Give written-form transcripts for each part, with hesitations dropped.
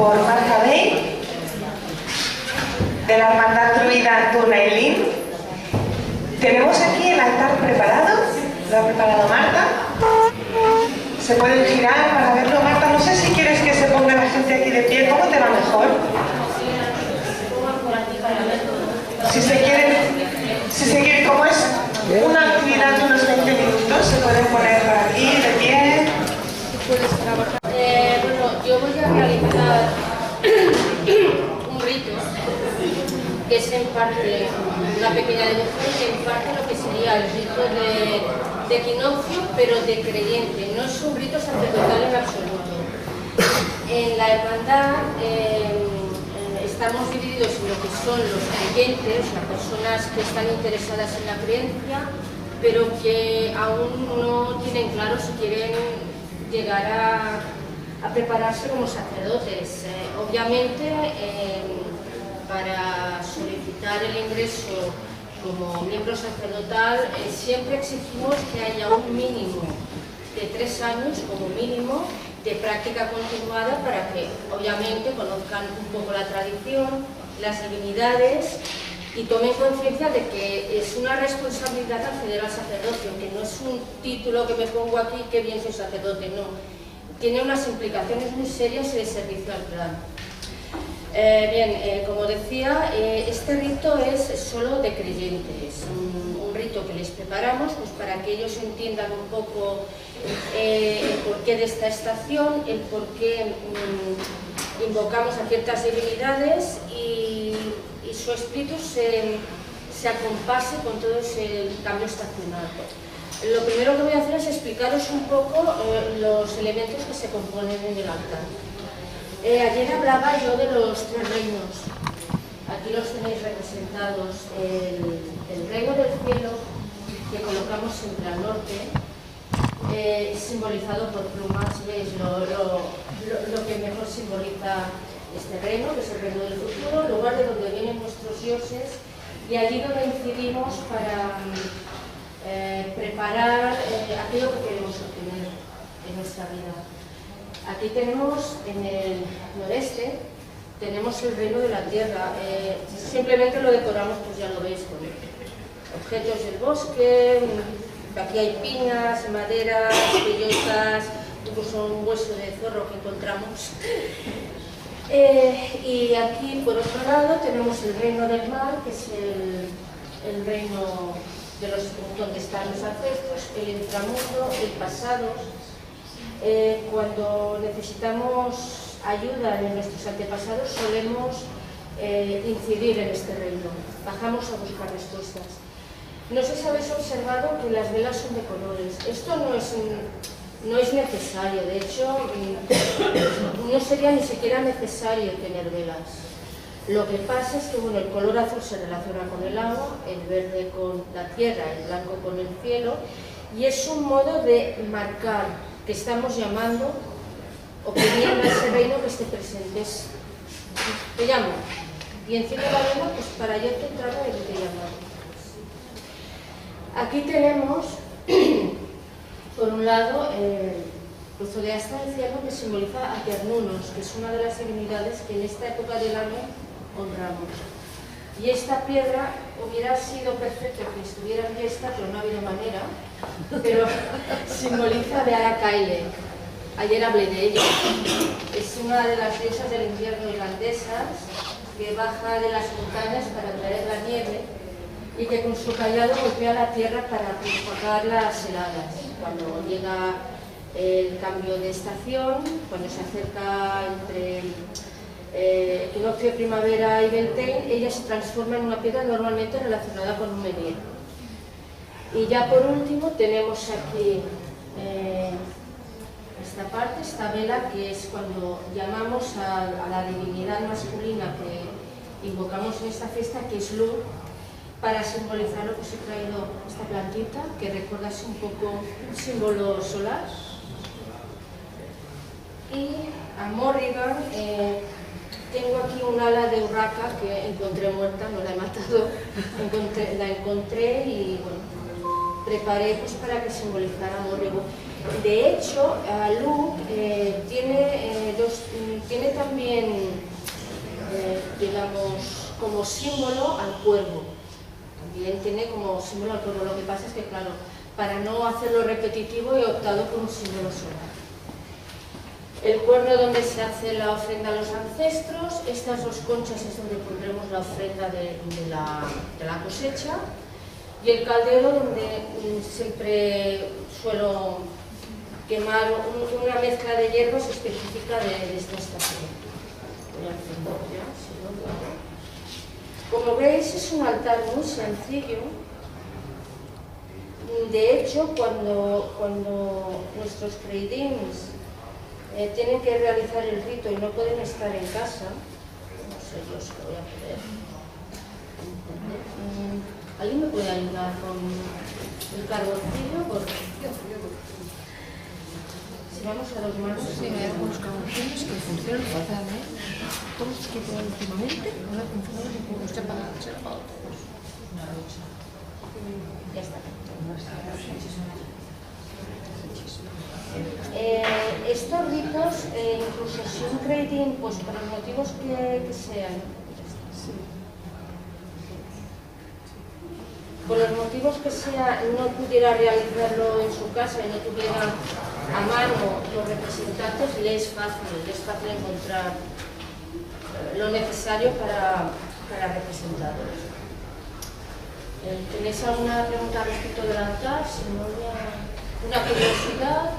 por Marta Bey, de la Hermandad Druida Turnailín. Tenemos aquí el altar preparado, lo ha preparado Marta. Se pueden girar para verlo. Marta, no sé si quieres que se ponga la gente aquí de pie, ¿cómo te va mejor? Si se quiere, como es una actividad de unos 20 minutos, se pueden poner por aquí de pie. Bueno, yo voy a realizar un rito que es en parte una pequeña devoción y en parte lo que sería el rito de equinoccio, pero de creyente. No es un rito sacerdotal en absoluto. En la hermandad estamos divididos en lo que son los creyentes, las personas que están interesadas en la creencia, pero que aún no tienen claro si quieren llegar a prepararse como sacerdotes. Obviamente, para solicitar el ingreso como miembro sacerdotal, siempre exigimos que haya un mínimo de 3 años, como mínimo, de práctica continuada para que, obviamente, conozcan un poco la tradición, las divinidades y tomen conciencia de que es una responsabilidad acceder al sacerdocio, que no es un título que me pongo aquí, que bien soy sacerdote, no. Tiene unas implicaciones muy serias en el servicio al clan. Como decía, este rito es solo de creyentes, un rito que les preparamos pues, para que ellos entiendan un poco el porqué de esta estación, el porqué invocamos a ciertas divinidades y su espíritu se acompase con todo ese cambio estacional. Lo primero que voy a hacer es explicaros un poco los elementos que se componen en el altar. Ayer hablaba yo de los 3 reinos. Aquí los tenéis representados. El reino del cielo, que colocamos siempre al norte, simbolizado por plumas. ¿Veis? Lo que mejor simboliza este reino, que es el reino del futuro, el lugar de donde vienen nuestros dioses, y allí donde incidimos para preparar aquello que queremos obtener en nuestra vida. Aquí tenemos, en el noreste, tenemos el reino de la tierra. Simplemente lo decoramos, pues ya lo veis, con objetos del bosque. Aquí hay piñas, maderas, bellotas, incluso un hueso de zorro que encontramos. Y aquí, por otro lado, tenemos el reino del mar, que es el reino de donde están los ancestros, el inframundo, el pasado. Cuando necesitamos ayuda de nuestros antepasados, solemos incidir en este reino. Bajamos a buscar respuestas. No sé si habéis observado que las velas son de colores. Esto no es necesario, de hecho, no sería ni siquiera necesario tener velas. Lo que pasa es que bueno, el color azul se relaciona con el agua, el verde con la tierra, el blanco con el cielo, y es un modo de marcar que estamos llamando o pidiendo a ese reino que esté presente. Te llamo, y enciendo la vela pues, para yo te entrar de que te llamo. Aquí tenemos, por un lado, el cruzo de asta del cielo, que simboliza a Ternunos, que es una de las divinidades que en esta época del año honramos. Y esta piedra hubiera sido perfecto que estuviera en esta, pero no ha habido manera, pero simboliza a Beara Caille. Ayer hablé de ella. Es una de las diosas del invierno irlandesas que baja de las montañas para traer la nieve y que con su callado golpea la tierra para propagar las heladas. Cuando llega el cambio de estación, cuando se acerca entre equinoccio de primavera y Beltane, ella se transforma en una piedra normalmente relacionada con un menhir. Y ya por último tenemos aquí esta parte, esta vela, que es cuando llamamos a la divinidad masculina que invocamos en esta fiesta, que es Lur, para simbolizar lo que os he traído esta plantita, que recuerda así un poco un símbolo solar. Y a Morrigan, tengo aquí un ala de urraca que encontré muerta, no la he matado, la encontré y bueno, preparé pues, para que simbolizara a Morrigan. De hecho, Luke tiene también como símbolo al cuervo. También tiene como símbolo al cuervo. Lo que pasa es que, claro, para no hacerlo repetitivo he optado por un símbolo solar. El cuerno donde se hace la ofrenda a los ancestros, estas dos conchas es donde pondremos la ofrenda de la cosecha, y el caldero donde siempre suelo quemar una mezcla de hierbas específica de esta estación. Voy a encender ya, si no lo hago. Como veis, es un altar muy sencillo. De hecho, cuando nuestros creidins tienen que realizar el rito y no pueden estar en casa, no sé yo si lo voy a poder entender. ¿Alguien me puede ayudar con el carboncillo? Si vamos a los manos... Sí, hay algunos carboncillos que funcionan fatal, ¿eh? Todos los que he probado últimamente no han funcionado ninguno, se han apagado todos. Ya está. Estos ritos, incluso si un creidín, pues por los motivos que sean, por los motivos que sea, no pudiera realizarlo en su casa y no tuviera a mano los representantes, le es fácil encontrar lo necesario para representarlos. ¿Tenéis alguna pregunta respecto del altar? Si no, una curiosidad.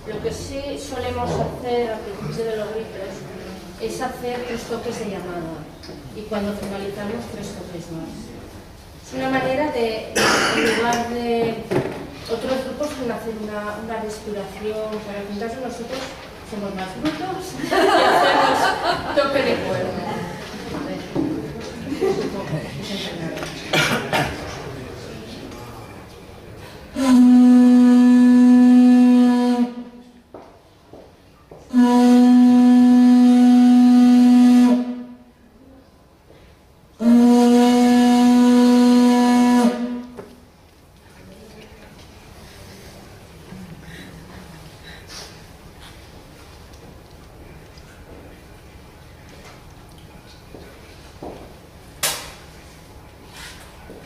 Lo que sí solemos hacer al principio de los ritos es hacer 3 toques de llamada y cuando finalizamos 3 toques más. Es una manera de, en lugar de otros grupos, de hacer una respiración. Para el caso nosotros somos más brutos y hacemos toque de cuerno.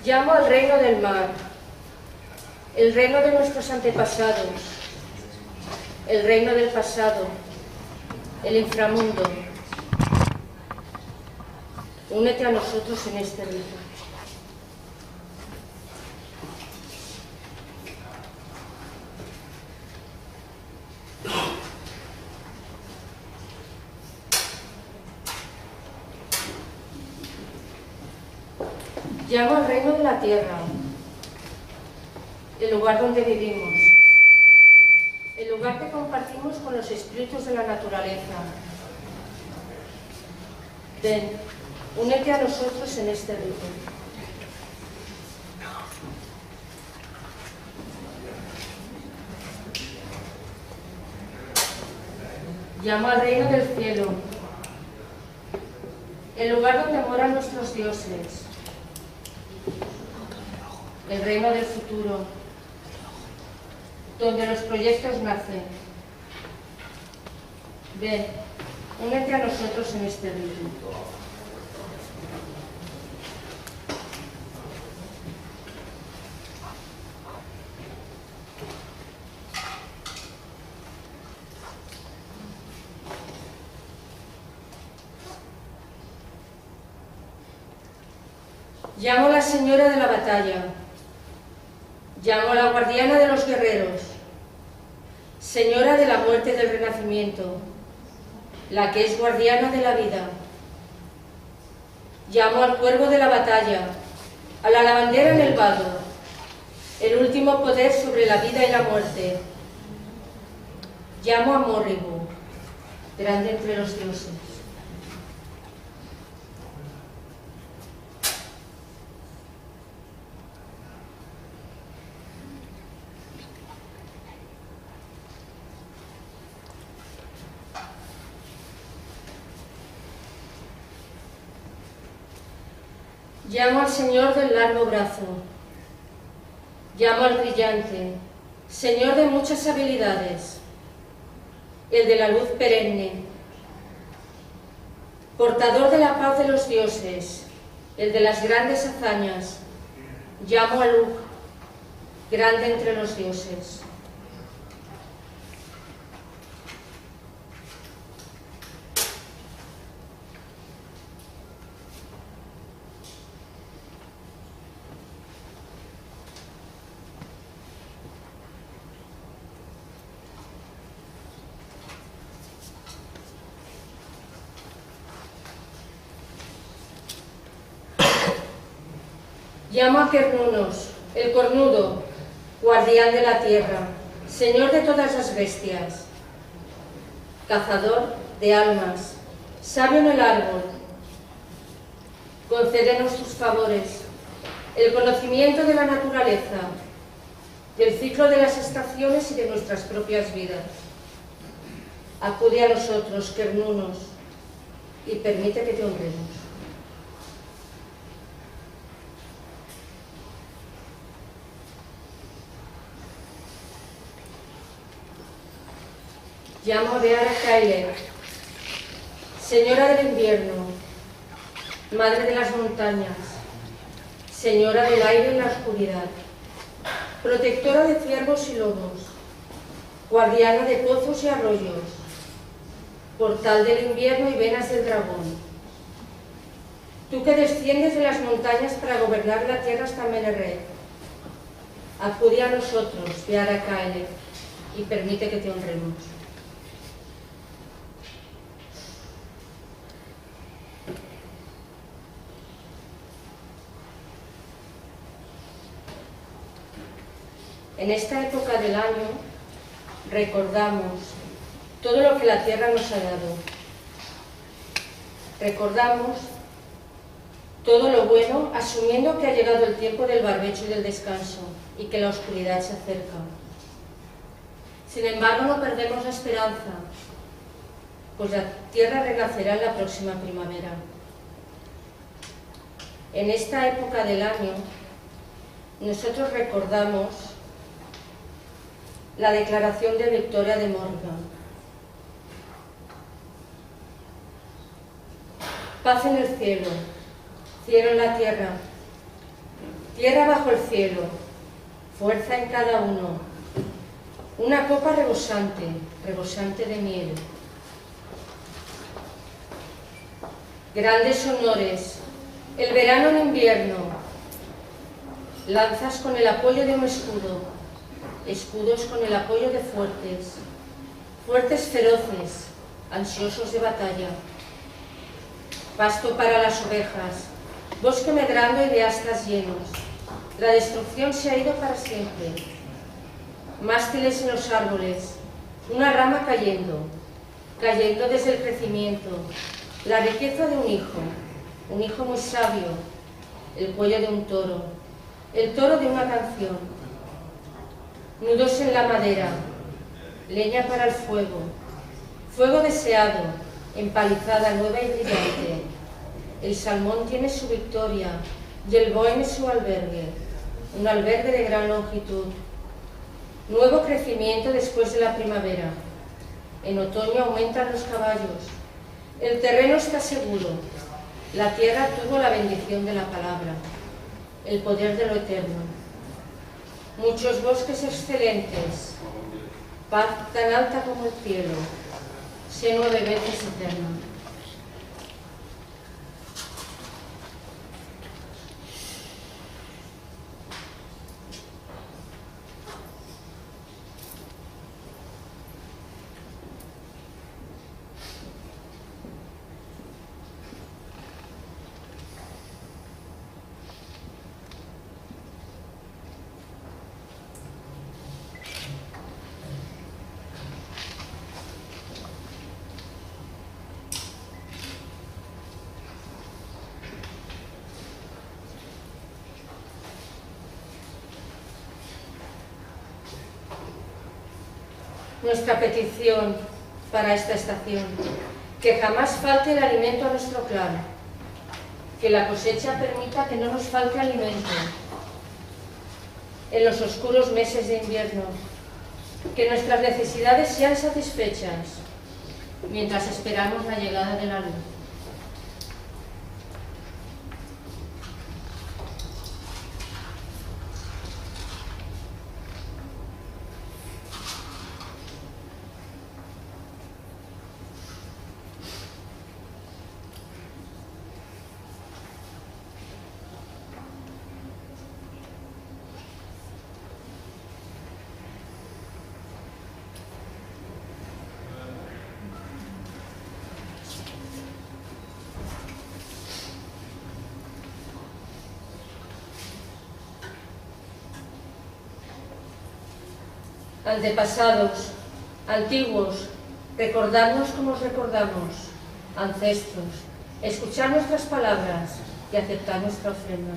Llamo al reino del mar, el reino de nuestros antepasados, el reino del pasado, el inframundo. Únete a nosotros en este rito. Llamo al reino de la tierra, el lugar donde vivimos, el lugar que compartimos con los espíritus de la naturaleza. Ven, únete a nosotros en este rito. Llamo al reino del cielo, el lugar donde moran nuestros dioses. El reino del futuro, donde los proyectos nacen. Ven, únete a nosotros en este rito. Llamo a la señora de la batalla. Llamo a la guardiana de los guerreros, señora de la muerte y del renacimiento, la que es guardiana de la vida. Llamo al cuervo de la batalla, a la lavandera en el vado, el último poder sobre la vida y la muerte. Llamo a Morribu, grande entre los dioses. Llamo al Señor del largo brazo, llamo al brillante, Señor de muchas habilidades, el de la luz perenne, portador de la paz de los dioses, el de las grandes hazañas. Llamo a Lug, grande entre los dioses. Llamo a Cernunnos, el cornudo, guardián de la tierra, señor de todas las bestias, cazador de almas, sabio en el árbol. Concédenos tus favores, el conocimiento de la naturaleza, del ciclo de las estaciones y de nuestras propias vidas. Acude a nosotros, Cernunnos, y permite que te honremos. Llamo a Beara Kaile, señora del invierno, madre de las montañas, señora del aire y la oscuridad, protectora de ciervos y lobos, guardiana de pozos y arroyos, portal del invierno y venas del dragón. Tú que desciendes de las montañas para gobernar la tierra hasta Meneret, acude a nosotros, Beara Kaile, y permite que te honremos. En esta época del año recordamos todo lo que la tierra nos ha dado. Recordamos todo lo bueno, asumiendo que ha llegado el tiempo del barbecho y del descanso y que la oscuridad se acerca. Sin embargo, no perdemos la esperanza, pues la tierra renacerá en la próxima primavera. En esta época del año, nosotros recordamos la declaración de Victoria de Morgan. Paz en el cielo, cielo en la tierra, tierra bajo el cielo, fuerza en cada uno, una copa rebosante, rebosante de miel. Grandes honores, el verano en invierno, lanzas con el apoyo de un escudo, escudos con el apoyo de fuertes, fuertes feroces, ansiosos de batalla. Pasto para las ovejas, bosque medrando y de astas llenos. La destrucción se ha ido para siempre. Mástiles en los árboles, una rama cayendo, cayendo desde el crecimiento. La riqueza de un hijo muy sabio, el cuello de un toro, el toro de una canción. Nudos en la madera, leña para el fuego, fuego deseado, empalizada nueva y brillante. El salmón tiene su victoria y el bohemio su albergue, un albergue de gran longitud. Nuevo crecimiento después de la primavera. En otoño aumentan los caballos. El terreno está seguro. La tierra tuvo la bendición de la palabra, el poder de lo eterno. Muchos bosques excelentes, paz tan alta como el cielo, sé 9 veces eterna. Nuestra petición para esta estación, que jamás falte el alimento a nuestro clan, que la cosecha permita que no nos falte alimento en los oscuros meses de invierno, Que nuestras necesidades sean satisfechas mientras esperamos la llegada de la luz. Antepasados, antiguos, recordarnos como os recordamos, ancestros, escuchar nuestras palabras y aceptar nuestra ofrenda.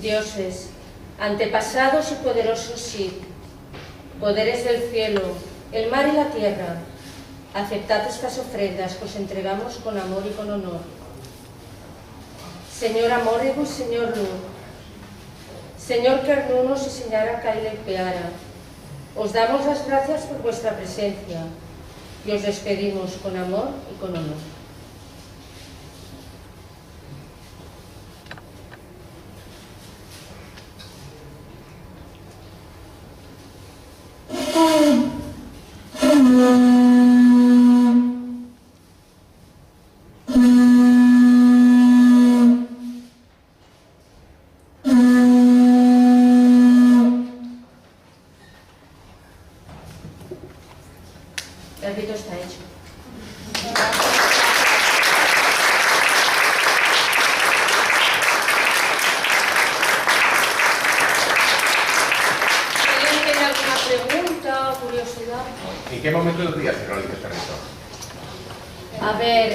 Dioses, antepasados y poderosos sí, poderes del cielo, el mar y la tierra, aceptad estas ofrendas que os entregamos con amor y con honor. Señor Amorebus, Señor Luz, Señor Kernunos y Señora Kaile Peara, os damos las gracias por vuestra presencia y os despedimos con amor y con honor. El rito está hecho. ¿Alguien tiene alguna pregunta o curiosidad? ¿En qué momento del día se realiza este rito? A ver,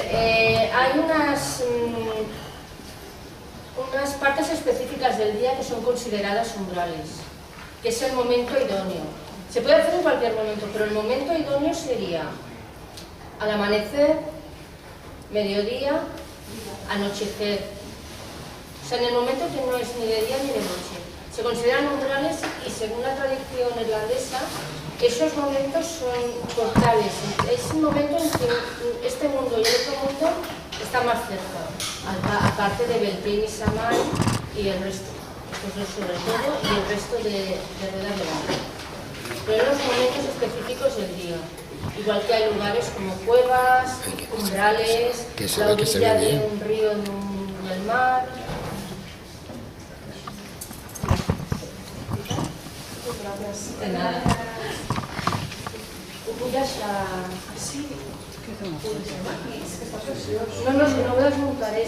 hay unas partes específicas del día que son consideradas umbrales, que es el momento idóneo. Se puede hacer en cualquier momento, pero el momento idóneo sería al amanecer, mediodía, anochecer. O sea, en el momento que no es ni de día ni de noche. Se consideran umbrales y según la tradición irlandesa, esos momentos son portales. Es un momento en que este mundo y el otro mundo están más cerca, aparte de Beltane y Samhain y el resto, pues sobre todo, y el resto de ruedas de barro. Pero en los momentos específicos del día, igual que hay lugares como cuevas, umbrales, la orilla de un río del mar. De nada. No, no, si no me las montaré.